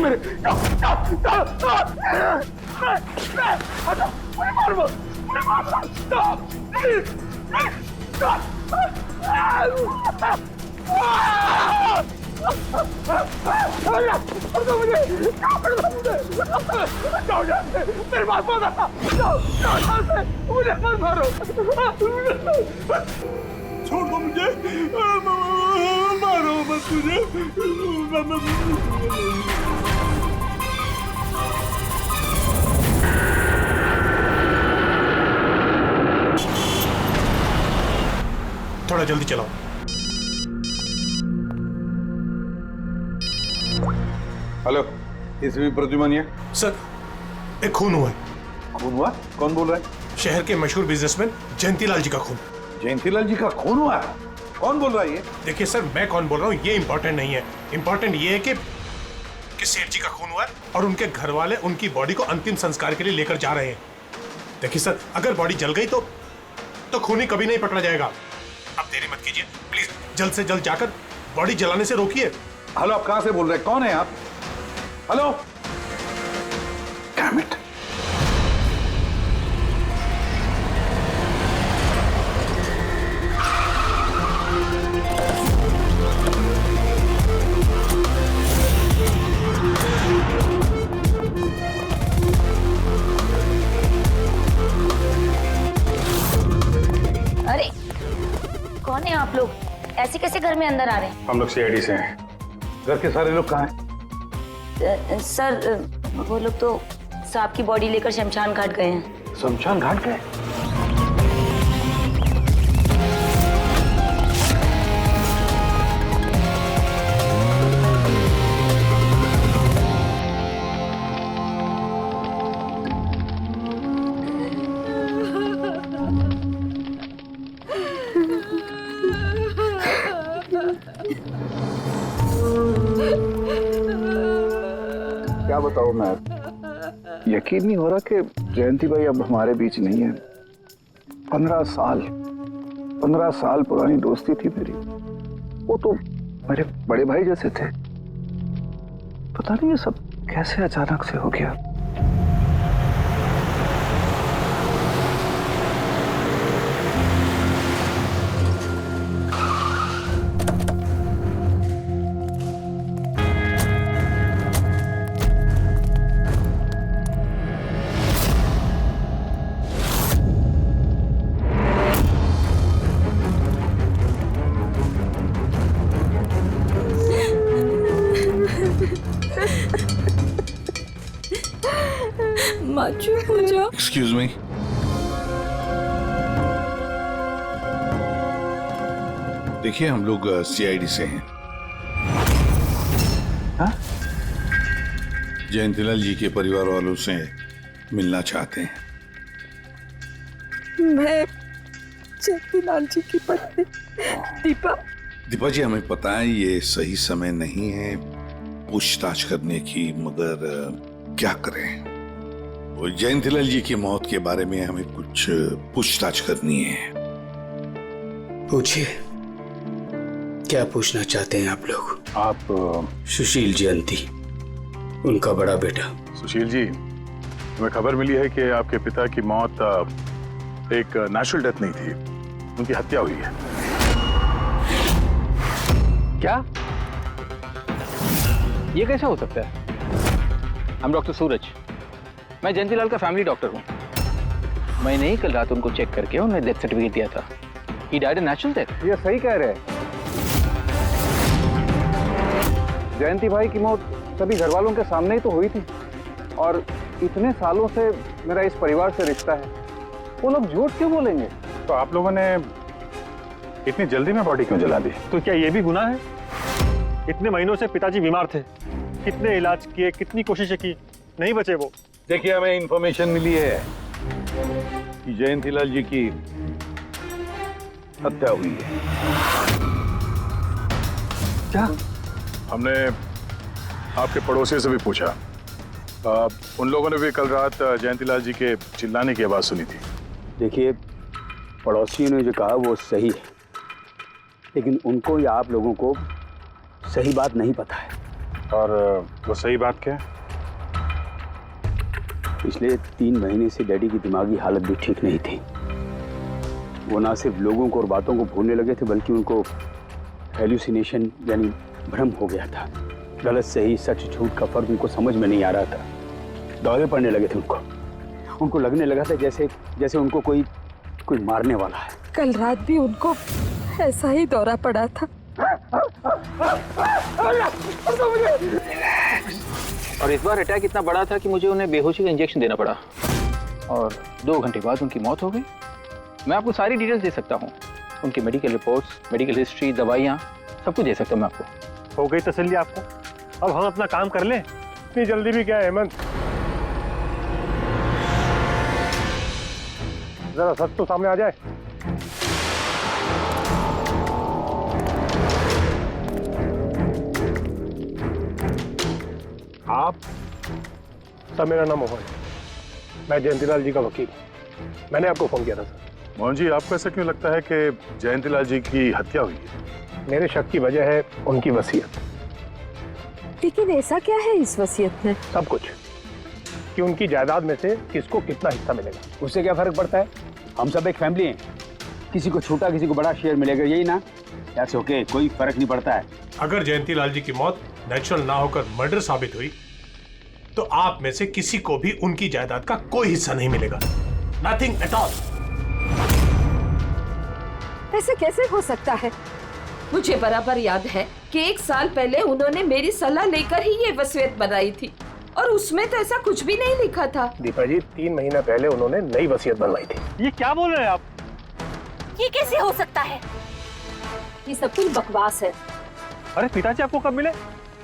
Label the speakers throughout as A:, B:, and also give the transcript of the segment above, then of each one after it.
A: मेरे, मेरे पास मुझे मत मारो, छोड़ दो मुझे, मारो मत मुझे।
B: थोड़ा जल्दी चलाओ।
A: हेलो, इसमें प्रद्युमन है
B: सर, एक खून हुआ है।
A: खून हुआ? कौन बोल रहा है?
B: शहर के मशहूर बिजनेसमैन जयंतीलाल जी का खून।
A: जयंतीलाल जी का खून हुआ है? कौन बोल रहा है ये?
B: देखिए सर, मैं कौन बोल रहा हूँ ये इंपॉर्टेंट नहीं है। इंपॉर्टेंट ये है कि सेठ जी का खून हुआ है और उनके घर वाले उनकी बॉडी को अंतिम संस्कार के लिए लेकर जा रहे हैं। देखिए सर, अगर बॉडी जल गई तो खून ही कभी नहीं पकड़ा जाएगा। अब देरी मत कीजिए प्लीज, जल्द से जल्द जाकर बॉडी जलाने से रोकिए।
A: हेलो, आप कहां से बोल रहे हैं? कौन है आप? Hello, damn it.
C: अरे कौन है आप लोग? ऐसे कैसे घर में अंदर आ रहे हैं?
A: हम लोग सीआईडी से हैं। घर के सारे लोग कहाँ हैं?
C: सर वो लोग तो साहब की बॉडी लेकर शमशान घाट गए हैं।
A: शमशान घाट गए? क्या बताऊं मैं, यकीन नहीं हो रहा कि जयंती भाई अब हमारे बीच नहीं है। 15 साल पुरानी दोस्ती थी मेरी। वो तो मेरे बड़े भाई जैसे थे। पता नहीं ये सब कैसे अचानक से हो गया।
D: एक्सक्यूज मी, देखिए हम लोग सीआईडी से हैं।
A: हाँ?
D: जयंतीलाल जी के परिवार वालों से मिलना चाहते हैं।
E: मैं जयंतीलाल जी की पत्नी दीपा।
D: दीपा जी, हमें पता है ये सही समय नहीं है पूछताछ करने की, मगर क्या करें, वो जयंतीलाल जी की मौत के बारे में हमें कुछ पूछताछ करनी है।
F: पूछिए, क्या पूछना चाहते हैं आप लोग?
A: आप
F: सुशील जयंती, उनका बड़ा बेटा।
G: सुशील जी, हमें खबर मिली है कि आपके पिता की मौत एक नेचुरल डेथ नहीं थी, उनकी हत्या हुई है।
H: क्या? ये कैसे हो सकता है? I'm डॉक्टर सूरज, मैं जयंतीलाल का फैमिली डॉक्टर हूँ। मैंने ही कल रात उनको चेक करके उन्हें डेथ सर्टिफिकेट दिया था। He died a natural death।
G: ये सही कह रहे हैं। जयंती भाई की मौत सभी घर वालों के सामने ही तो हुई थी, और इतने सालों से मेरा इस परिवार से रिश्ता है, वो लोग झूठ क्यों बोलेंगे? तो आप लोगों ने इतनी जल्दी में बॉडी क्यों जला दी?
I: तो क्या ये भी गुनाह है? इतने महीनों से पिताजी बीमार थे, कितने इलाज किए, कितनी कोशिशें की, नहीं बचे वो।
A: देखिए, हमें इंफॉर्मेशन मिली है कि जयंतीलाल जी की हत्या हुई है।
G: क्या? हमने आपके पड़ोसी से भी पूछा, उन लोगों ने भी कल रात जयंतीलाल जी के चिल्लाने की आवाज सुनी थी।
F: देखिए, पड़ोसियों ने जो कहा वो सही है, लेकिन उनको या आप लोगों को सही बात नहीं पता है।
I: और वो सही बात क्या है?
F: पिछले 3 महीने से डैडी की दिमागी हालत भी ठीक नहीं थी। वो ना सिर्फ लोगों को और बातों को भूलने लगे थे, बल्कि उनको हेल्यूसिनेशन यानी भ्रम हो गया था। गलत सही, सच झूठ का फर्क उनको समझ में नहीं आ रहा था। दौरे पड़ने लगे थे उनको लगने लगा था जैसे उनको कोई मारने वाला है।
E: कल रात भी उनको ऐसा ही दौरा पड़ा था।
H: और इस बार अटैक इतना बड़ा था कि मुझे उन्हें बेहोशी का इंजेक्शन देना पड़ा और 2 घंटे बाद उनकी मौत हो गई। मैं आपको सारी डिटेल्स दे सकता हूँ, उनकी मेडिकल रिपोर्ट्स, मेडिकल हिस्ट्री, दवाइयाँ, सब कुछ दे सकता हूँ मैं आपको।
I: हो गई तसल्ली आपको? अब हम अपना काम कर लें। इतनी जल्दी भी क्या है हेमंत? जरा सच तो सामने आ जाए। आप सर, मेरा नाम मोहन है, मैं जयंतीलाल जी का वकील। मैंने आपको फोन किया था सर।
D: मोहन जी, आपको ऐसा क्यों लगता है कि जयंतीलाल जी की हत्या हुई है?
I: मेरे शक की वजह है उनकी वसीयत।
E: लेकिन ऐसा क्या है इस वसीयत में?
I: सब कुछ, कि उनकी जायदाद में से किसको कितना हिस्सा मिलेगा।
F: उससे क्या फर्क पड़ता है? हम सब एक फैमिली हैं, किसी को छोटा किसी को बड़ा शेयर मिलेगा, यही ना? दैट्स ओके, कोई फर्क नहीं पड़ता है।
B: अगर जयंतीलाल जी की मौत नेचुरल ना होकर मर्डर साबित हुई तो आप में से किसी को भी उनकी जायदाद का कोई हिस्सा नहीं मिलेगा। Nothing at all.
E: ऐसे कैसे हो सकता है? मुझे बराबर याद है कि 1 साल पहले उन्होंने मेरी सलाह लेकर ही ये वसीयत बनाई थी और उसमें तो ऐसा कुछ भी नहीं लिखा था।
I: दीपा जी, 3 महीना पहले उन्होंने नई वसीयत बनवाई थी। ये क्या बोल रहे हैं आप?
C: ये कैसे हो सकता है?
E: ये सब कुछ बकवास है।
I: अरे पिताजी आपको कब मिले?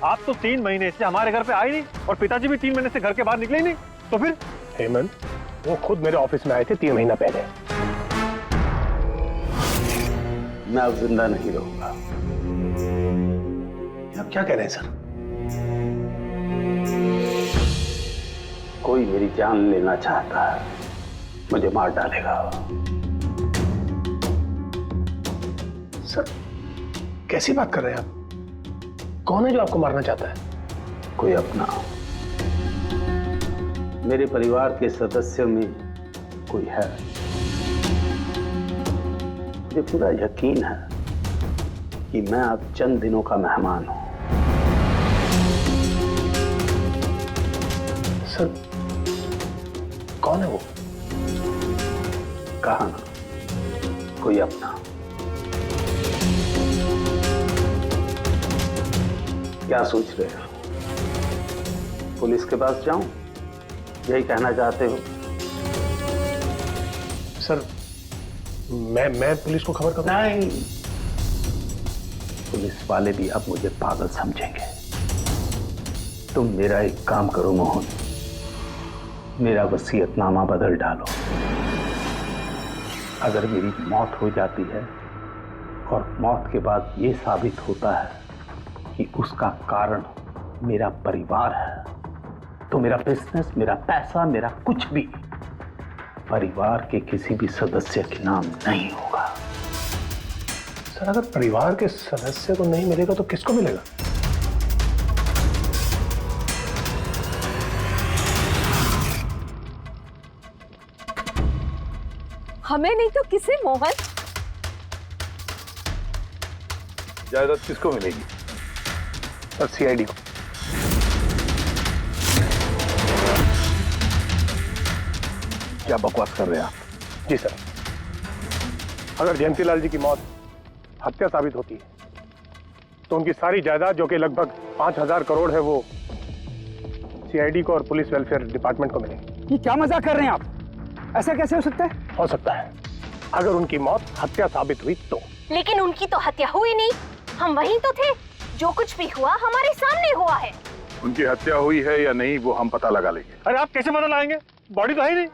I: आप तो 3 महीने से हमारे घर पे आए नहीं, और पिताजी भी 3 महीने से घर के बाहर निकले ही नहीं। तो फिर? हेमंत, वो खुद मेरे ऑफिस में आए थे 3 महीना पहले।
F: मैं अब जिंदा नहीं रहूंगा।
I: आप क्या कह रहे हैं सर?
F: कोई मेरी जान लेना चाहता है, मुझे मार डालेगा।
I: सर, कैसी बात कर रहे हैं आप? कौन है जो आपको मारना चाहता है?
F: कोई अपना, मेरे परिवार के सदस्यों में कोई है। मुझे पूरा यकीन है कि मैं अब चंद दिनों का मेहमान हूं।
I: सर, कौन है वो?
F: कहा ना, कोई अपना। क्या सोच रहे हो? पुलिस के पास जाऊं? यही कहना चाहते हो?
I: सर, मैं पुलिस को खबर करूं?
F: नहीं, पुलिस वाले भी अब मुझे पागल समझेंगे। तुम मेरा एक काम करो मोहन, मेरा वसीयतनामा बदल डालो। अगर मेरी मौत हो जाती है और मौत के बाद ये साबित होता है कि उसका कारण मेरा परिवार है, तो मेरा बिजनेस, मेरा पैसा, मेरा कुछ भी परिवार के किसी भी सदस्य के नाम नहीं होगा।
I: सर, अगर परिवार के सदस्य को नहीं मिलेगा तो किसको मिलेगा?
E: हमें नहीं तो किसे मोहन?
D: जायदाद किसको मिलेगी?
I: सर, सीआईडी को।
A: क्या बकवास कर रहे हैं आप?
I: जी सर, अगर जयंतीलाल जी की मौत हत्या साबित होती है तो उनकी सारी जायदाद, जो कि लगभग 5000 करोड़ है, वो सीआईडी को और पुलिस वेलफेयर डिपार्टमेंट को मिलेगी।
F: ये क्या मजाक कर रहे हैं आप? ऐसा कैसे हो सकता है?
I: हो सकता है, अगर उनकी मौत हत्या साबित हुई तो।
C: लेकिन उनकी तो हत्या हुई नहीं, हम वहीं तो थे। जो कुछ भी हुआ हमारे सामने हुआ है।
D: उनकी हत्या हुई है या नहीं वो हम पता लगा लेंगे।
I: अरे आप कैसे पता लगाएंगे? बॉडी तो है ही नहीं।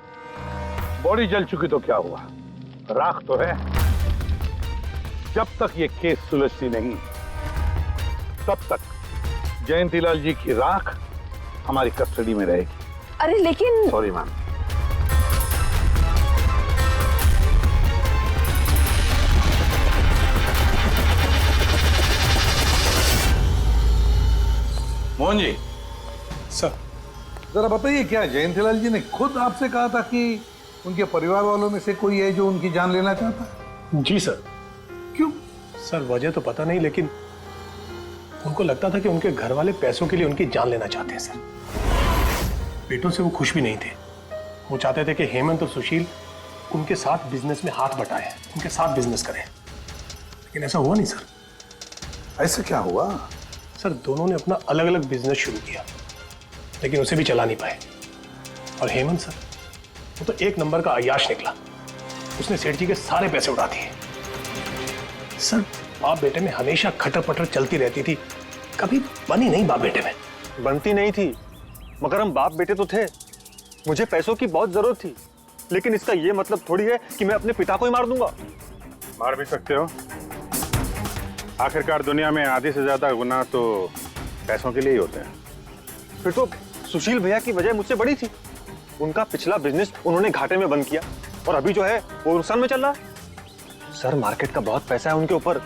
D: बॉडी जल चुकी तो क्या हुआ, राख तो है। जब तक ये केस सुलझती नहीं तब तक जयंतीलाल जी की राख हमारी कस्टडी में रहेगी।
E: अरे लेकिन
D: sorry ma'am. Mohan Mohan ji,
B: sir
D: जरा बताइए, क्या जयंतीलाल जी ने खुद आपसे कहा था कि उनके परिवार वालों में से कोई है जो उनकी जान लेना चाहता है?
B: जी सर।
D: क्यों?
B: सर वजह तो पता नहीं, लेकिन उनको लगता था कि उनके घर वाले पैसों के लिए उनकी जान लेना चाहते हैं सर। बेटों से वो खुश भी नहीं थे। वो चाहते थे कि हेमंत और सुशील उनके साथ बिजनेस में हाथ बटाएं, उनके साथ बिजनेस करें, लेकिन ऐसा हुआ नहीं सर।
D: ऐसा क्या हुआ?
B: सर दोनों ने अपना अलग अलग बिजनेस शुरू किया, लेकिन उसे भी चला नहीं पाए। और हेमंत सर, वो तो एक नंबर का अय्याश निकला। उसने सेठ जी के सारे पैसे उड़ा दिए। सर बाप बेटे में हमेशा खटर पटर चलती रहती थी, कभी बनी नहीं बाप बेटे में।
I: बनती नहीं थी, मगर हम बाप बेटे तो थे। मुझे पैसों की बहुत जरूरत थी, लेकिन इसका ये मतलब थोड़ी है कि मैं अपने पिता को ही मार दूंगा।
G: मार भी सकते हो। आखिरकार दुनिया में आधे से ज्यादा गुनाह तो पैसों के लिए ही होते हैं।
I: फिर तो सुशील भैया की वजह मुझसे बड़ी थी। उनका पिछला बिजनेस उन्होंने घाटे में बंद किया और अभी जो है वो नुकसान में चल रहा है। सर मार्केट का बहुत पैसा है उनके ऊपर,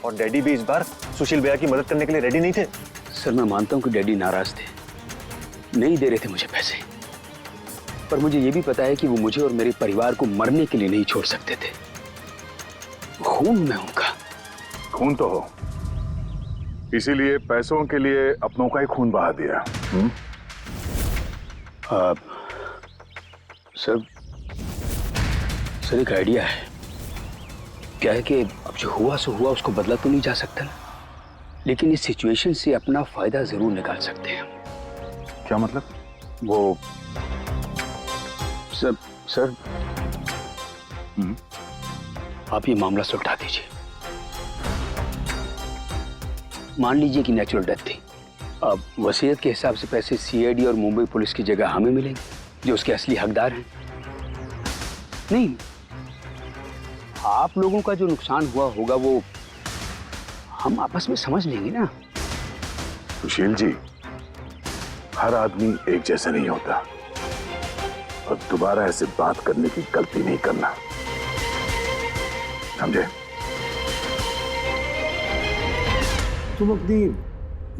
I: और डैडी भी इस बार सुशील भैया की मदद करने के लिए रेडी नहीं थे।
F: सर मैं मानता हूं कि डैडी नाराज थे, नहीं दे रहे थे मुझे पैसे, पर मुझे ये भी पता है कि वो मुझे और मेरे परिवार को मरने के लिए नहीं छोड़ सकते थे। खून में उनका।
A: खून तो हो, इसीलिए पैसों के लिए अपनों का ही खून बहा दिया।
F: सर एक आइडिया है। क्या है कि अब जो हुआ सो हुआ, उसको बदला तो नहीं जा सकता ना, लेकिन इस सिचुएशन से अपना फायदा जरूर निकाल सकते हैं।
A: क्या मतलब?
F: वो सर आप ये मामला सुलझा दीजिए। मान लीजिए कि नेचुरल डेथ थी। अब वसीयत के हिसाब से पैसे सीआईडी और मुंबई पुलिस की जगह हमें मिलेंगे, जो उसके असली हकदार हैं। नहीं, आप लोगों का जो नुकसान हुआ होगा वो हम आपस में समझ लेंगे ना।
A: सुशील जी, हर आदमी एक जैसा नहीं होता, और दोबारा ऐसे बात करने की गलती नहीं करना, समझे?
D: तुम अपनी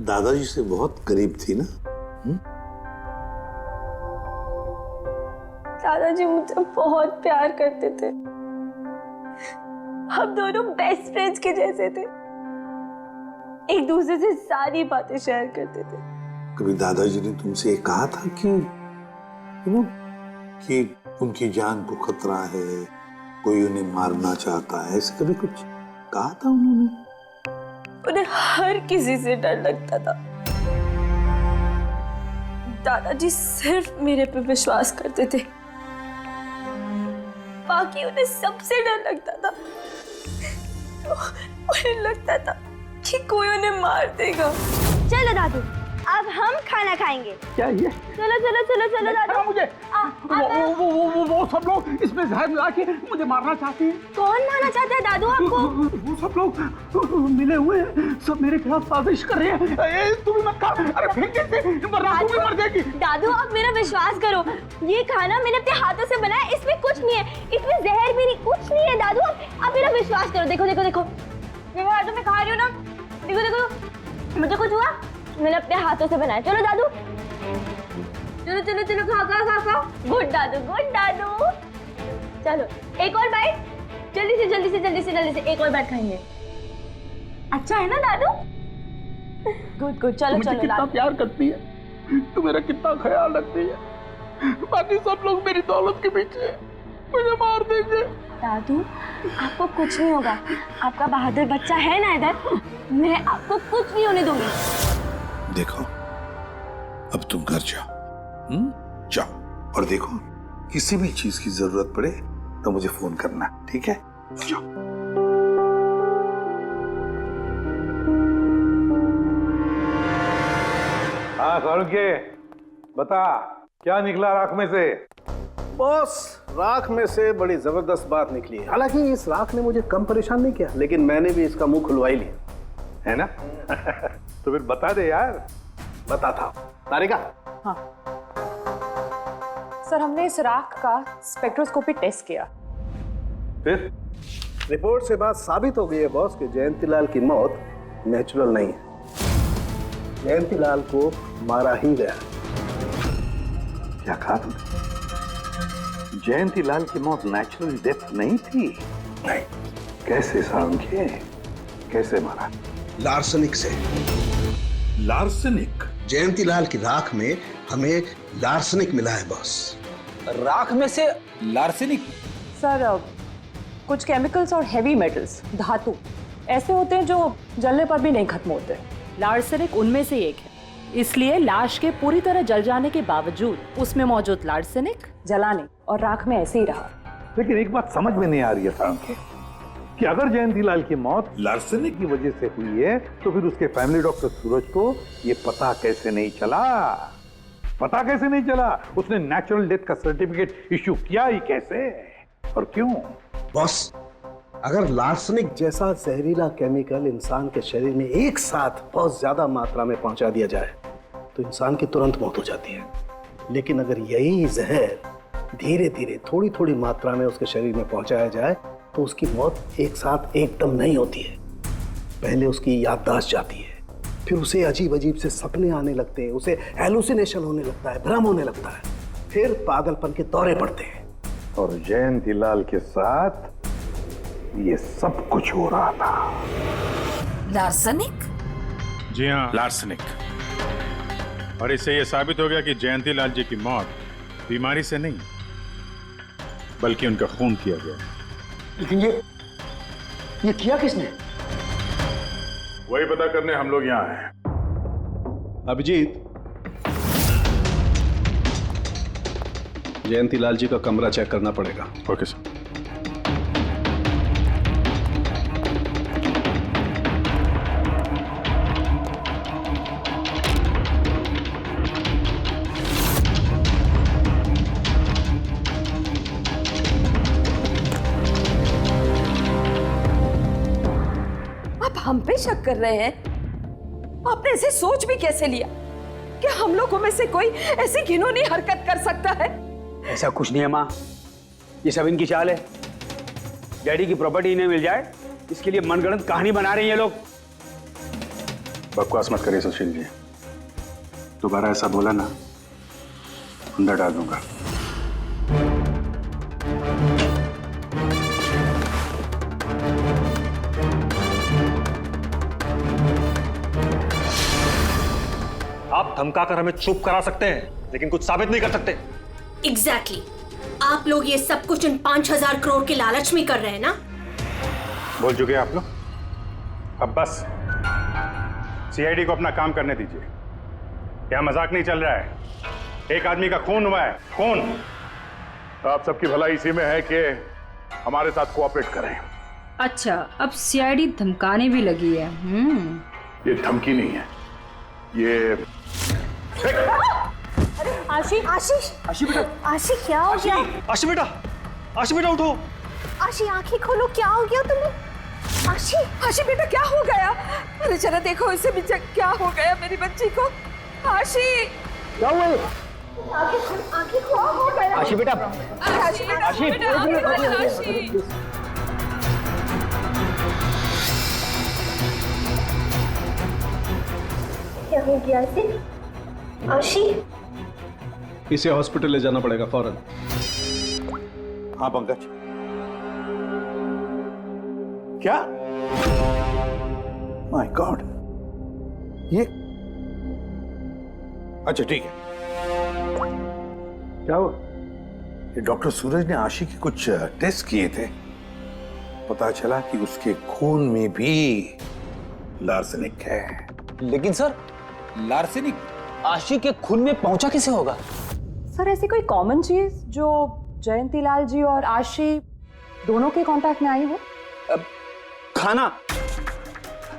D: दादाजी से बहुत करीब थी ना?
C: दादाजी मुझे बहुत प्यार करते थे। हम दोनों बेस्ट फ्रेंड्स के जैसे थे, एक दूसरे से सारी बातें शेयर करते थे।
D: कभी दादाजी ने तुमसे ये कहा था कि उनकी जान को खतरा है, कोई उन्हें मारना चाहता है, ऐसे कभी कुछ कहा था उन्होंने?
C: उन्हें हर किसी से डर लगता था। दादाजी सिर्फ मेरे पे विश्वास करते थे, बाकी उन्हें सबसे डर लगता था। तो उन्हें लगता था कि कोई उन्हें मार देगा।
J: चलो दादू, अब हम खाना खाएंगे।
F: क्या ये?
J: चलो चलो चलो चलो दादू।
F: मुझे वो सब लोग इसमें जहर मिला के मुझे मारना चाहते हैं।
J: कौन मारना चाहता है दादू आपको?
F: वो सब लोग मिले हुए हैं, सब मेरे खिलाफ साजिश कर रहे हैं। तुम मत खा, अरे फेंक देते, वरना तू भी मर जाएगी।
J: दादू आप मेरा विश्वास करो, ये खाना मैंने अपने हाथों से बनाया, इसमें कुछ नहीं है, इसमें जहर भी नहीं, कुछ नहीं है। दादू आप मेरा विश्वास करो। देखो देखो देखो, मेरे हाथों में खा रही हूँ ना, देखो देखो, मुझे कुछ हुआ, मैंने अपने हाथों से बनाया। चलो दादू, चलो चलो चलो, खाओ खाओ खाओ खाओ। गुड दादू, गुड दादू। चलो एक और बाइट, जल्दी से जल्दी से जल्दी से जल्दी से एक और बाइट खाएंगे। अच्छा है ना दादू? गुड गुड, चलो चलो।
F: कितना प्यार करती है, तू मेरा कितना ख्याल रखती है, बाकी सब लोग मेरी दौलत के पीछे मुझे मार देंगे।
J: दादू आपको कुछ नहीं होगा, आपका बहादुर बच्चा है ना इधर, मैं आपको कुछ नहीं होने दूंगी।
D: देखो, अब तुम घर जाओ, जाओ, और देखो किसी भी चीज की जरूरत पड़े तो मुझे फोन करना, ठीक है? जाओ।
G: हाँ कौन के बता, क्या निकला राख में से?
K: बॉस, राख में से बड़ी जबरदस्त बात निकली है। हालांकि इस राख ने मुझे कम परेशान नहीं किया, लेकिन मैंने भी इसका मुंह खुलवा ही लिया,
G: है ना? तो फिर बता दे यार।
K: बताता हूं। तारिका।
L: हाँ सर, हमने इस राख का स्पेक्ट्रोस्कोपी टेस्ट किया,
G: फिर
K: रिपोर्ट से बात साबित हो गई है बॉस कि जयंतीलाल की मौत नेचुरल नहीं है। जयंतीलाल को मारा ही गया।
D: क्या कहा तुमने? जयंतीलाल की मौत नेचुरल डेथ नहीं थी?
K: नहीं।
D: कैसे सामझे? कैसे मारा?
K: लार्सनिक से।
D: लार्सनिक?
K: जयंतीलाल की राख में हमें लार्सनिक मिला है बॉस।
H: राख में से लार्सेनिक?
L: सर कुछ केमिकल्स और हेवी मेटल्स, धातु ऐसे होते हैं जो जलने पर भी नहीं खत्म होते। लार्सेनिक उनमें से एक है। इसलिए लाश के पूरी तरह जल जाने के बावजूद उसमें मौजूद लार्सेनिक जलाने और राख में ऐसे ही रहा।
D: लेकिन एक बात समझ में नहीं आ रही है सामने कि अगर जयंतीलाल की मौत लार्सेनिक की वजह से हुई है तो फिर उसके फैमिली डॉक्टर सूरज को ये पता कैसे नहीं चला? पता कैसे नहीं चला? उसने नेचुरल डेथ का सर्टिफिकेट इश्यू किया ही कैसे और क्यों?
K: बॉस, अगर लार्सनिक जैसा जहरीला केमिकल इंसान के शरीर में एक साथ बहुत ज्यादा मात्रा में पहुंचा दिया जाए तो इंसान की तुरंत मौत हो जाती है। लेकिन अगर यही जहर धीरे धीरे थोड़ी थोड़ी मात्रा में उसके शरीर में पहुंचाया जाए तो उसकी मौत एक साथ एकदम नहीं होती है। पहले उसकी याददाश्त जाती है, फिर उसे अजीब अजीब से सपने आने लगते हैं, उसे हेलुसिनेशन होने लगता है, भ्रम होने लगता है, फिर पागलपन के दौरे पड़ते हैं।
D: और जयंतीलाल के साथ ये सब कुछ हो रहा था।
E: लार्सनिक?
I: जी हाँ,
M: लार्सनिक। और इससे यह साबित हो गया कि जयंतीलाल जी की मौत बीमारी से नहीं बल्कि उनका खून किया गया।
K: लेकिन ये किया किसने?
M: वही पता करने हम लोग यहाँ हैं।
K: अभिजीत, जयंतीलाल जी का कमरा चेक करना पड़ेगा।
M: Okay sir.
E: हम पे शक कर रहे हैं? आपने ऐसे सोच भी कैसे लिया? क्या हम लोगों में से कोई ऐसी घिनौनी हरकत कर सकता है?
F: ऐसा कुछ नहीं है माँ, ये सब इनकी चाल है। डैडी की प्रॉपर्टी इन्हें मिल जाए इसके लिए मनगढ़ंत कहानी बना रहे हैं ये लोग।
M: बकवास मत करिए सुशील जी, दोबारा ऐसा बोला ना अंदर डाल दूंगा।
I: आप धमकाकर हमें चुप करा सकते हैं लेकिन कुछ साबित नहीं कर सकते।
J: एग्जैक्टली। आप लोग ये सब कुछ इन 5,000 करोड़ के लालच में कर रहे हैं ना?
M: बोल चुके आप लोग, अब बस सीआईडी को अपना काम करने दीजिए। क्या मजाक नहीं चल रहा है? एक आदमी का खून हुआ है, खून। तो आप सबकी भलाई इसी में है कि हमारे साथ कोऑपरेट करें।
N: अच्छा, अब सीआईडी धमकाने भी लगी है।
M: ये धमकी नहीं है, ये
J: आशी, आशीष,
F: आशी बेटा,
J: आशी क्या हो गया?
I: आशी बेटा, आशी बेटा उठो।
J: आशी आंखें खोलो, क्या हो गया तुम्हें? आशी,
E: आशी बेटा क्या हो गया? अरे जरा देखो इसे भी, क्या हो गया मेरी बच्ची को? आशी
K: क्या हुआ?
J: आंखें खोलो, हो गया?
F: आशी बेटा,
E: आशी बेटा,
F: आशी,
E: आशी।
J: क्या हो गया इसे? आशी,
K: इसे हॉस्पिटल ले जाना पड़ेगा फौरन।
D: हाँ पंकज, क्या? माय गॉड, ये अच्छा ठीक है। क्या हुआ? ये डॉक्टर सूरज ने आशी के कुछ टेस्ट किए थे, पता चला कि उसके खून में भी लार्सेनिक है।
H: लेकिन सर, लार्सेनिक आशी के खून में पहुंचा कैसे होगा?
L: सर ऐसी कोई कॉमन चीज जो जयंतीलाल जी और आशी दोनों के कांटेक्ट में आई हो?
H: खाना।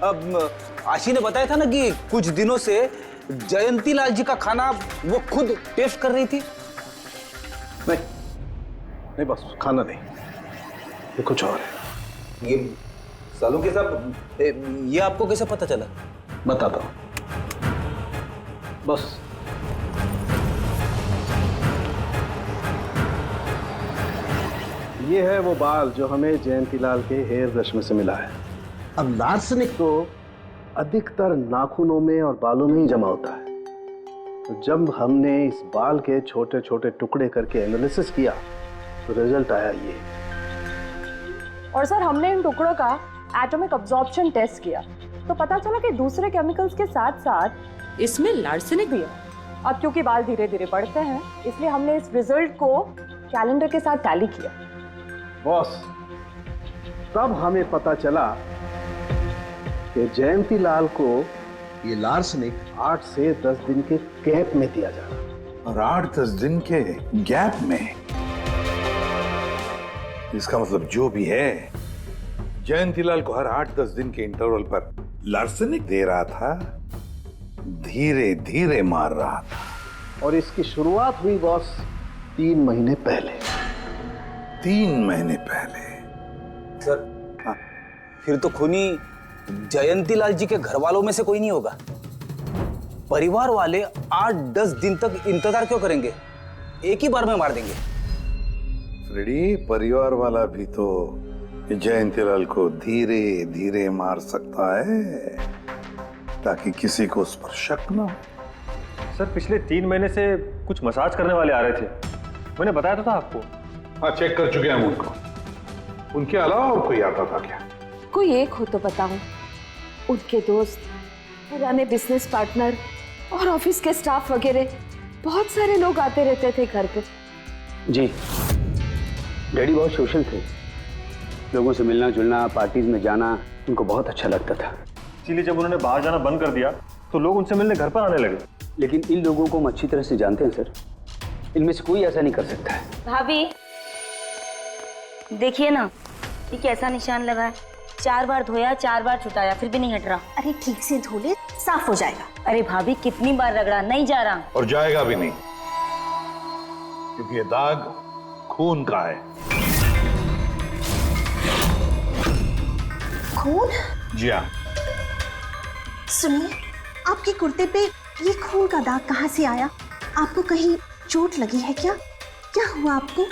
H: अब आशी ने बताया था ना कि कुछ दिनों से जयंतीलाल जी का खाना वो खुद टेस्ट कर रही थी।
K: नहीं नहीं बस, खाना नहीं, ये कुछ और है।
H: ये सालों के साथ ये आपको कैसे पता चला?
K: बताता हूं, बस ये है वो बाल जो हमें जयंतीलाल के हेयर ब्रश में से मिला है। अब लार्सनिक को अधिकतर नाखूनों में और बालों में ही जमा होता है। तो जब हमने इस बाल के छोटे छोटे टुकड़े करके एनालिसिस किया तो रिजल्ट आया ये।
L: और सर हमने इन टुकड़ों का एटॉमिक अब्जॉर्प्शन टेस्ट किया तो पता चला कि दूसरे केमिकल्स के साथ साथ इसमें लार्सेनिक भी है। अब क्योंकि बाल धीरे धीरे बढ़ते हैं इसलिए हमने इस रिजल्ट को कैलेंडर के साथ टैली किया।
K: बॉस, तब हमें पता चला कि जयंती लाल को ये लार्सेनिक 8 से 10 दिन के गैप में दिया जा रहा।
D: और 8-10 दिन के गैप में? इसका मतलब जो भी है, जयंतीलाल को हर 8-10 दिन के इंटरवल पर लार्सेनिक दे रहा था, धीरे धीरे मार रहा था।
K: और इसकी शुरुआत हुई बॉस 3 महीने पहले।
D: 3 महीने पहले?
O: सर, हाँ, फिर तो खूनी जयंतीलाल जी के घर वालों में से कोई नहीं होगा। परिवार वाले 8-10 दिन तक इंतजार क्यों करेंगे? एक ही बार में मार देंगे।
D: फ्रेडी, परिवार वाला भी तो जयंतीलाल को धीरे धीरे मार सकता है ताकि किसी को उस पर शक न हो।
I: सर, पिछले 3 महीने से कुछ मसाज करने वाले आ रहे थे, मैंने बताया तो था आपको।
D: हाँ, चेक कर चुके हैं हम उनको। उनके अलावा और कोई आता था क्या?
E: कोई एक हो तो बताओ। उनके दोस्त, पुराने बिजनेस पार्टनर और ऑफिस के स्टाफ वगैरह बहुत सारे लोग आते रहते थे घर पे।
F: जी, डैडी बहुत सोशल थे। लोगों से मिलना जुलना, पार्टीज में जाना उनको बहुत अच्छा लगता था।
I: इसीलिए जब उन्होंने बाहर जाना बंद कर दिया तो लोग उनसे मिलने घर पर आने लगे।
F: लेकिन इन लोगों को हम अच्छी तरह से जानते हैं सर, इनमें से कोई ऐसा नहीं कर सकता है।
J: भाभी देखिए ना, ये कैसा निशान लगा है। 4 बार धोया, 4 बार छुटाया, फिर भी नहीं हट रहा।
C: अरे ठीक से धो ले, साफ हो जाएगा।
J: अरे भाभी कितनी बार रगड़ा, नहीं जा रहा।
D: और जाएगा भी नहीं, क्योंकि ये दाग खून का है।
C: खून?
D: जी हाँ।
C: सुनिए, आपके कुर्ते पे ये खून का दाग कहाँ से आया? आपको कहीं चोट लगी है क्या? क्या हुआ आपको?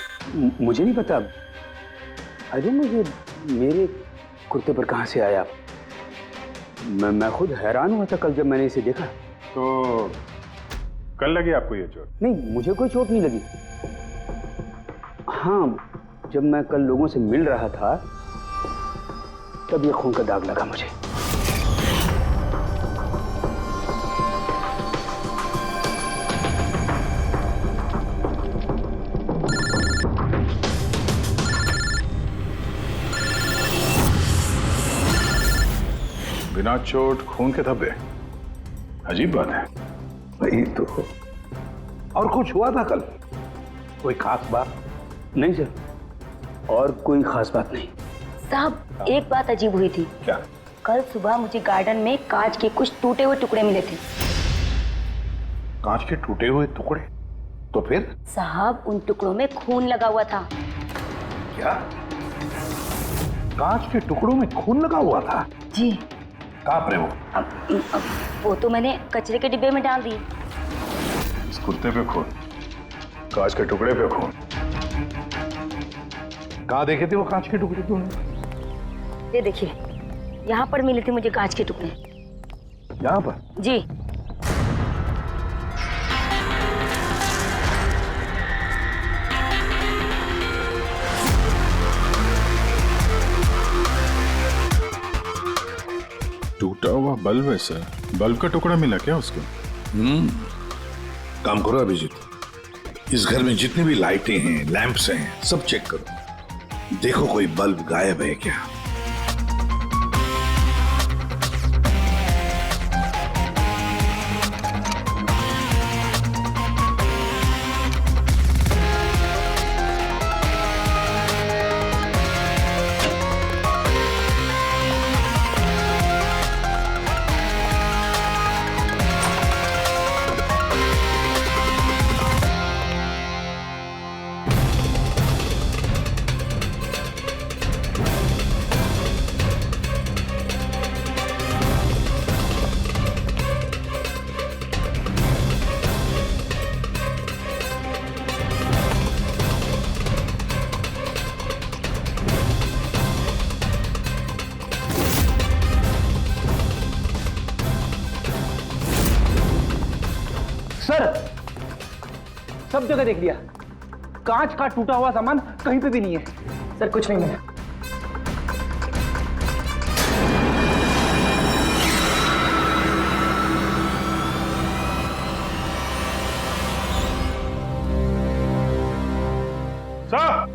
F: मुझे नहीं पता। अरे मुझे मेरे कुर्ते पर कहाँ से आया? मैं खुद हैरान हुआ था कल जब मैंने इसे देखा।
I: तो कल लगी आपको ये चोट?
F: नहीं, मुझे कोई चोट नहीं लगी। हाँ, जब मैं कल लोगों से मिल रहा था तब ये खून का दाग लगा मुझे।
M: बिना चोट खून के धब्बे, अजीब बात है।
D: वही तो। और कुछ हुआ था कल? कोई खास बात?
F: नहीं सर, और कोई खास बात नहीं।
J: साहब, एक बात अजीब हुई थी।
D: क्या?
J: कल सुबह मुझे गार्डन में कांच के कुछ टूटे हुए टुकड़े मिले थे।
D: कांच के टूटे हुए टुकड़े? तो फिर?
J: साहब, उन टुकड़ों में खून लगा हुआ था।
D: क्या? कांच के टुकड़ों में खून लगा हुआ था?
J: जी।
D: कहाँ पर है वो?
J: अब वो तो मैंने कचरे के डिब्बे में डाल दी।
M: इस कुर्ते पे खून, कांच के टुकड़े पे खून।
D: कहाँ देखे थे वो कांच के टुकड़े तुमने?
J: ये देखिए, यहाँ पर मिले थे मुझे कांच के टुकड़े।
D: यहाँ पर?
J: जी।
M: टूटा हुआ बल्ब है सर। बल्ब का टुकड़ा मिला क्या उसको?
D: काम करो अभिजीत, इस घर में जितनी भी लाइटें हैं, लैंप्स हैं, सब चेक करो। देखो कोई बल्ब गायब है क्या?
O: सब जगह देख लिया, कांच का टूटा हुआ सामान कहीं पे भी नहीं है।
L: सर कुछ नहीं मिला।
M: सर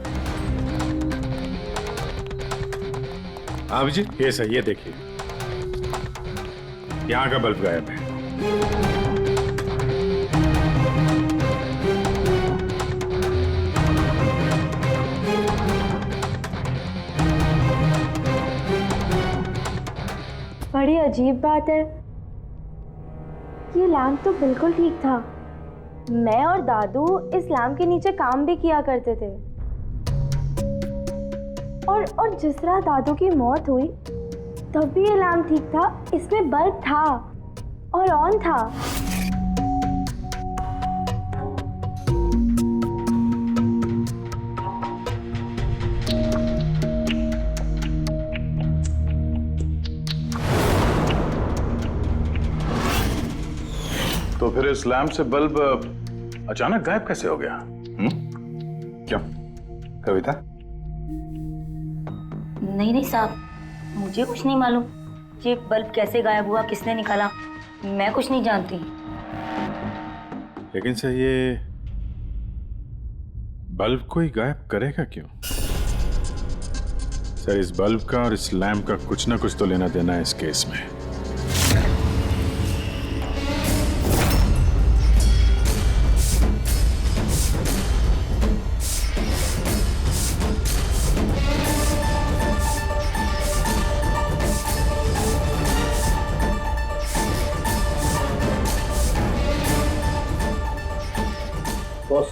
M: हाँ जी, ये सही, ये देखिए यहाँ का बल्ब गायब है।
J: बड़ी अजीब बात है, ये लैम्प तो बिल्कुल ठीक था। मैं और दादू इस लैम्प के नीचे काम भी किया करते थे, और जिस तरह दादू की मौत हुई तब भी ये लैम्प ठीक था, इसमें बल्ब था और ऑन था।
M: तो फिर इस लैम्प से बल्ब अचानक गायब कैसे हो गया? क्यों कविता?
P: नहीं साहब, मुझे कुछ नहीं मालूम ये बल्ब कैसे गायब हुआ, किसने निकाला, मैं कुछ नहीं जानती।
M: लेकिन सर ये बल्ब कोई गायब करेगा क्यों? सर इस बल्ब का और इस लैम्प का कुछ ना कुछ तो लेना देना है इस केस में।
K: बॉस,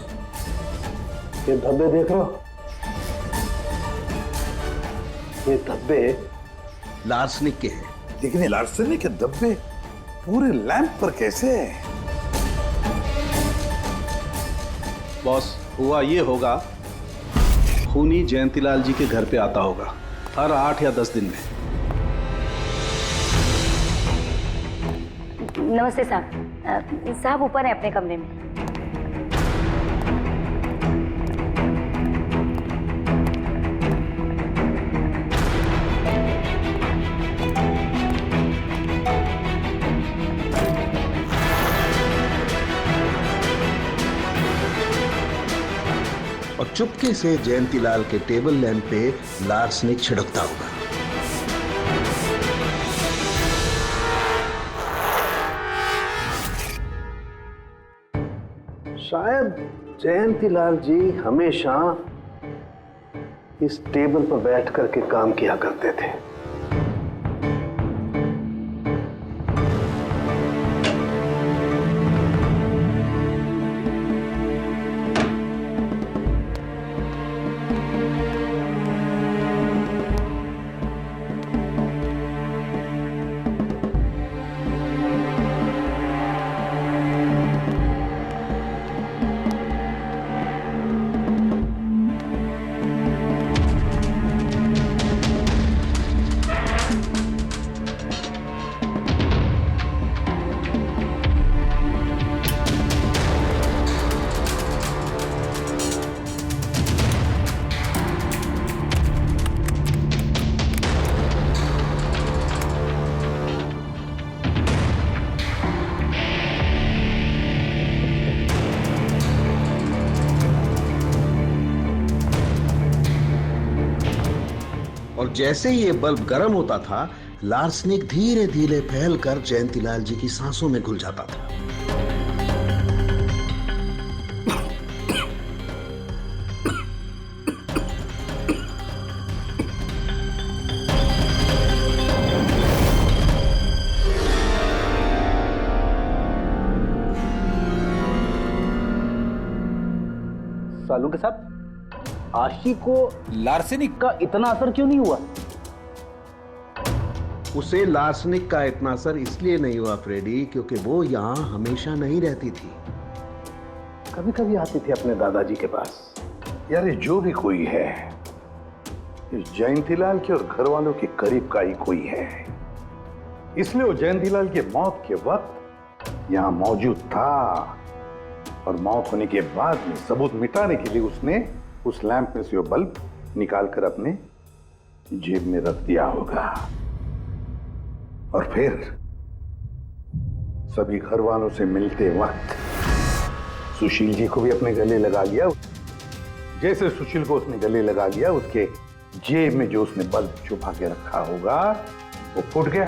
K: ये धब्बे देख रहे हो? ये धब्बे लार्सनिक के हैं।
D: लेकिन ये लार्सनिक के धब्बे पूरे लैंप पर कैसे है?
K: बॉस, हुआ ये होगा, खूनी जयंतीलाल जी के घर पे आता होगा हर 8 या 10 दिन में।
P: नमस्ते साहब, साहब ऊपर है अपने कमरे में।
K: और चुपके से जयंतीलाल के टेबल लैंप पे लार्सनिक छिड़कता होगा। शायद जयंतीलाल जी हमेशा इस टेबल पर बैठ करके काम किया करते थे। और जैसे ही ये बल्ब गर्म होता था, लार्सनिक धीरे धीरे फैलकर जयंतीलाल जी की सांसों में घुल जाता था।
O: सालू के साथ आशी को लार्सेनिक का इतना असर क्यों नहीं हुआ?
K: उसे लार्सनिक का इतना असर इसलिए नहीं हुआ फ्रेडी, क्योंकि वो यहाँ हमेशा नहीं रहती थी, कभी कभी आती थी अपने दादाजी के पास।
D: यार ये जो भी कोई है, इस जयंतीलाल के और घर वालों के करीब का ही कोई है, इसलिए वो जयंतीलाल की मौत के वक्त यहाँ मौजूद था और मौत होने के बाद में सबूत मिटाने के लिए उसने उस लैंप में से वो बल्ब निकालकर अपने जेब में रख दिया होगा और फिर सभी घर वालों से मिलते वक्त सुशील जी को भी अपने गले लगा लिया। जैसे सुशील को उसने गले लगा लिया, उसके जेब में जो उसने बल्ब छुपा के रखा होगा वो फूट गया,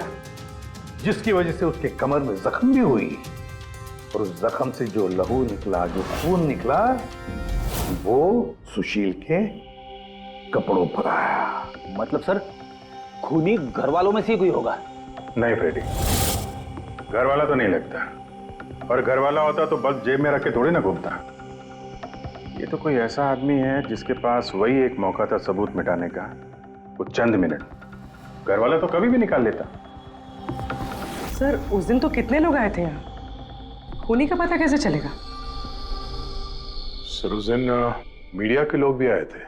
D: जिसकी वजह से उसके कमर में जख्म भी हुई और उस जख्म से जो लहू निकला, जो खून निकला, वो सुशील के कपड़ों पर आया।
O: मतलब सर खूनी घर वालों में से कोई होगा?
M: नहीं फ्रेडी, घर वाला तो नहीं लगता, और घर वाला होता तो बस जेब में रख के थोड़ी ना घूमता। ये तो कोई ऐसा आदमी है जिसके पास वही एक मौका था सबूत मिटाने का, वो चंद मिनट। घर वाला तो कभी भी निकाल लेता।
Q: सर उस दिन तो कितने लोग आए थे यहाँ, खूनी का पता कैसे चलेगा?
M: सर उस दिन मीडिया के लोग भी आए थे,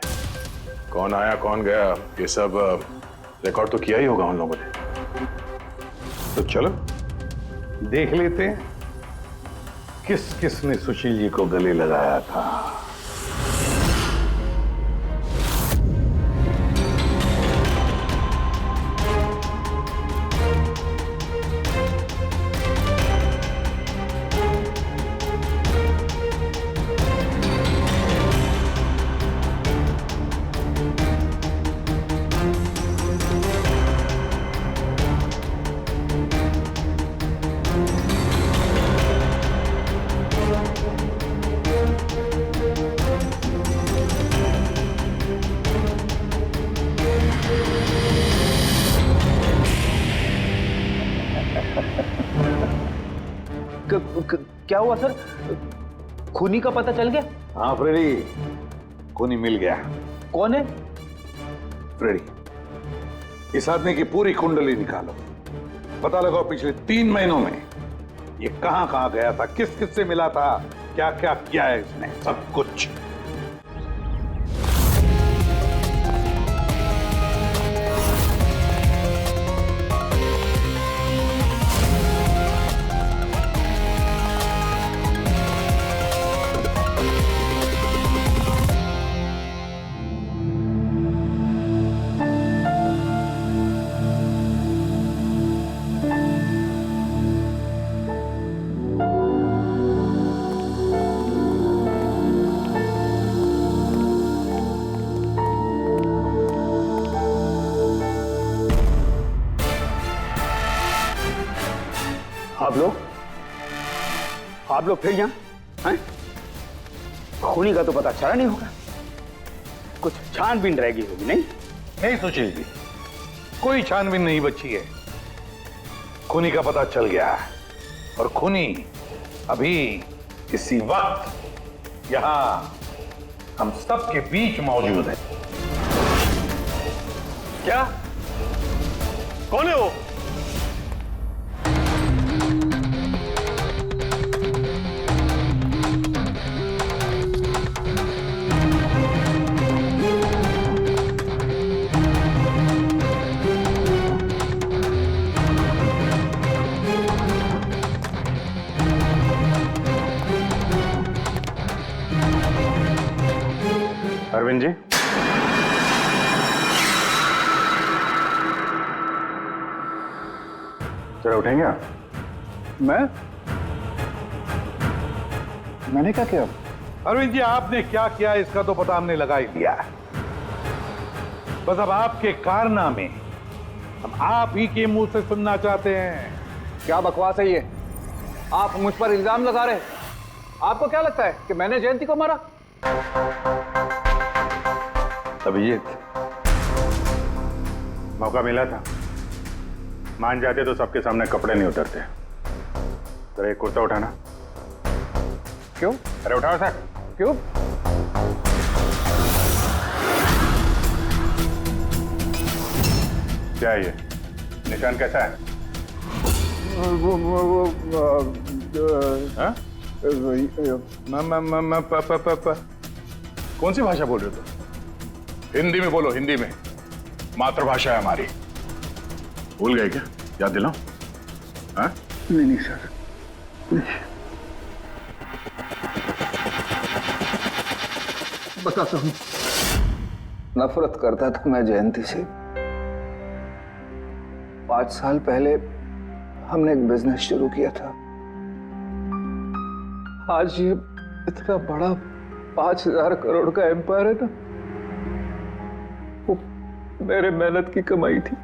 M: कौन आया कौन गया ये सब रिकॉर्ड तो किया ही होगा उन लोगों ने।
D: तो चलो देख लेते हैं किस किस ने सुशील जी को गले लगाया था।
O: क्या हुआ सर? खूनी का पता चल गया?
D: हाँ फ्रेडी, खूनी मिल गया।
O: कौन है?
D: फ्रेडी, इस आदमी की पूरी कुंडली निकालो, पता लगाओ पिछले 3 महीनों में ये कहां कहां गया था, किस किस से मिला था, क्या क्या किया है इसने, सब कुछ।
F: आप लोग फिर यहाँ हैं? खूनी का तो पता चला नहीं होगा, कुछ छानबीन रहेगी होगी। नहीं
D: सुशील जी, कोई छानबीन नहीं बची है, खूनी का पता चल गया है और खूनी अभी इसी वक्त यहां हम सब के बीच मौजूद है।
I: क्या? कौन है वो? अरविंद जी, जरा उठेंगे आप?
A: मैंने क्या किया?
D: अरविंद जी, आपने क्या किया इसका तो पता हमने लगा ही लिया। बस अब आपके कारनामे हम आप ही के मुंह से सुनना चाहते हैं।
G: क्या बकवास है ये? आप मुझ पर इल्जाम लगा रहे हैं। आपको क्या लगता है कि मैंने जयंती को मारा?
D: अभिजीत,
M: मौका मिला था, मान जाते तो सबके सामने कपड़े नहीं उतरते। जरा एक कुर्ता उठाना।
G: क्यों?
M: अरे उठाओ सर।
G: क्यों?
M: क्या है ये? निशान कैसा है? हाँ? कौन सी भाषा बोल रहे हो तुम? हिंदी में बोलो, हिंदी में, मातृभाषा है हमारी। भूल गए क्या? याद दिलाओ। हाँ?
A: नहीं सर, बताता हूँ। नफरत करता था मैं जयंती से। 5 साल पहले हमने एक बिजनेस शुरू किया था। आज ये इतना बड़ा 5000 करोड़ का एम्पायर है ना, वो मेरे मेहनत की कमाई थी।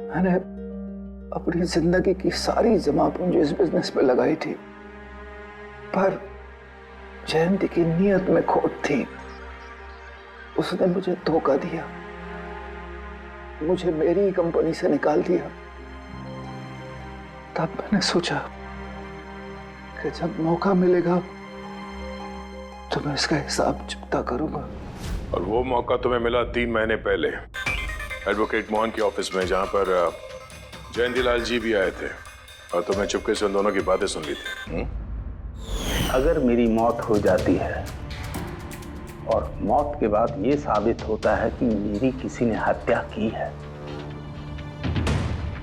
A: मैंने अपनी जिंदगी की सारी जमा पूंजी इस बिजनेस पे लगाई थी, पर जयंती की नीयत में खोट थी। उसने मुझे धोखा दिया, मुझे मेरी कंपनी से निकाल दिया। तब मैंने सोचा कि जब मौका मिलेगा तो मैं इसका हिसाब चुकता करूंगा।
R: और वो मौका तुम्हें मिला 3 महीने पहले एडवोकेट मोहन के ऑफिस में, जहां पर जयंतीलाल जी भी आए थे और तुमने चुपके से उन दोनों की बातें सुन ली थी।
F: अगर मेरी मौत हो जाती है और मौत के बाद ये साबित होता है कि मेरी किसी ने हत्या की है,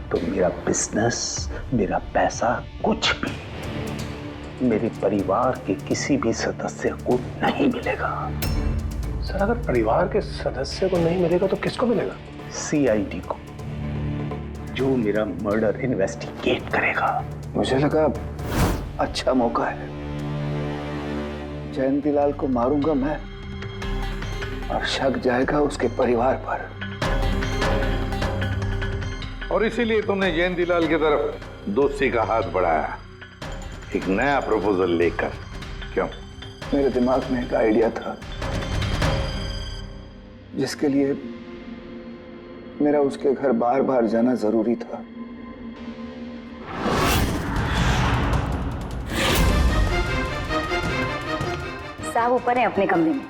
F: तो मेरा बिजनेस, मेरा पैसा, कुछ भी मेरे परिवार के किसी भी सदस्य को नहीं मिलेगा।
I: सर, अगर परिवार के सदस्य को नहीं मिलेगा तो किसको मिलेगा?
F: सीआईडी को, जो मेरा मर्डर इन्वेस्टिगेट करेगा।
A: मुझे लगा अच्छा मौका है। जयंतीलाल को मारूंगा मैं और शक जाएगा उसके परिवार पर।
D: और इसीलिए तुमने जयंतीलाल की तरफ दोस्ती का हाथ बढ़ाया, एक नया प्रपोजल लेकर। क्यों?
A: मेरे दिमाग में एक आइडिया था जिसके लिए मेरा उसके घर बार बार जाना जरूरी था।
P: साहब ऊपर है अपने कमरे में।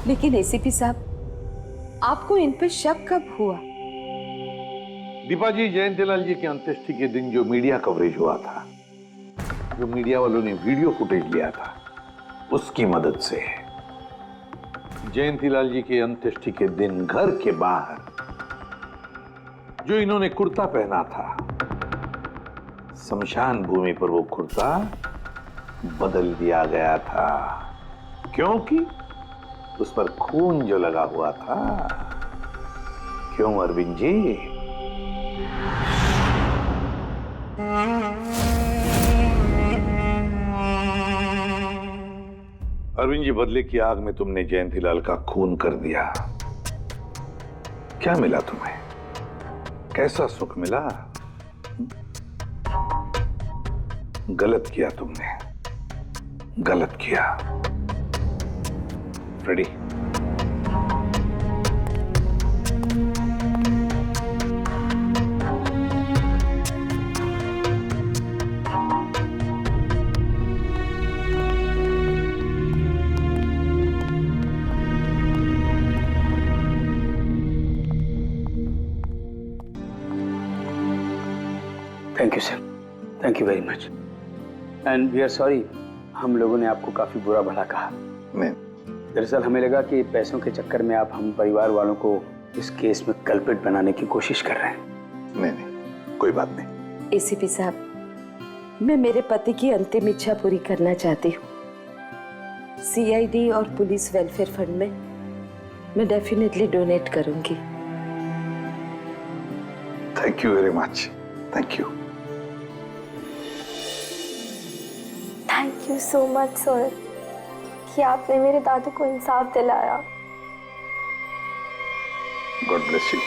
E: लेकिन एसीपी साहब, आपको इन पे शक कब हुआ?
D: दीपा जी, जयंतीलाल जी की अंत्येष्टि के दिन जो मीडिया कवरेज हुआ था, जो मीडिया वालों ने वीडियो फुटेज लिया था, उसकी मदद से जयंतीलाल जी के अंत्येष्टि के दिन घर के बाहर जो इन्होंने कुर्ता पहना था, शमशान भूमि पर वो कुर्ता बदल दिया गया था, क्योंकि उस पर खून जो लगा हुआ था। क्यों अरविंद जी? अरविंद जी, बदले की आग में तुमने जयंतीलाल का खून कर दिया। क्या मिला तुम्हें? कैसा सुख मिला? गलत किया तुमने, गलत किया। Ready?
F: Thank you sir, thank you very much. And we are sorry, हम लोगों ने आपको काफी बुरा भला कहा। दरअसल हमें लगा कि पैसों के चक्कर में आप हम परिवार वालों को इस केस में कल्प्रिट बनाने की कोशिश कर रहे हैं।
D: नहीं, कोई बात नहीं।
E: एसीपी साहब, मैं मेरे पति की अंतिम इच्छा पूरी करना चाहती हूँ। सीआईडी और पुलिस वेलफेयर फंड में मैं डेफिनेटली डोनेट करूंगी।
D: Thank you very much. Thank you.
J: Thank you so much sir कि आपने मेरे दादू को इंसाफ दिलाया।
D: God bless you.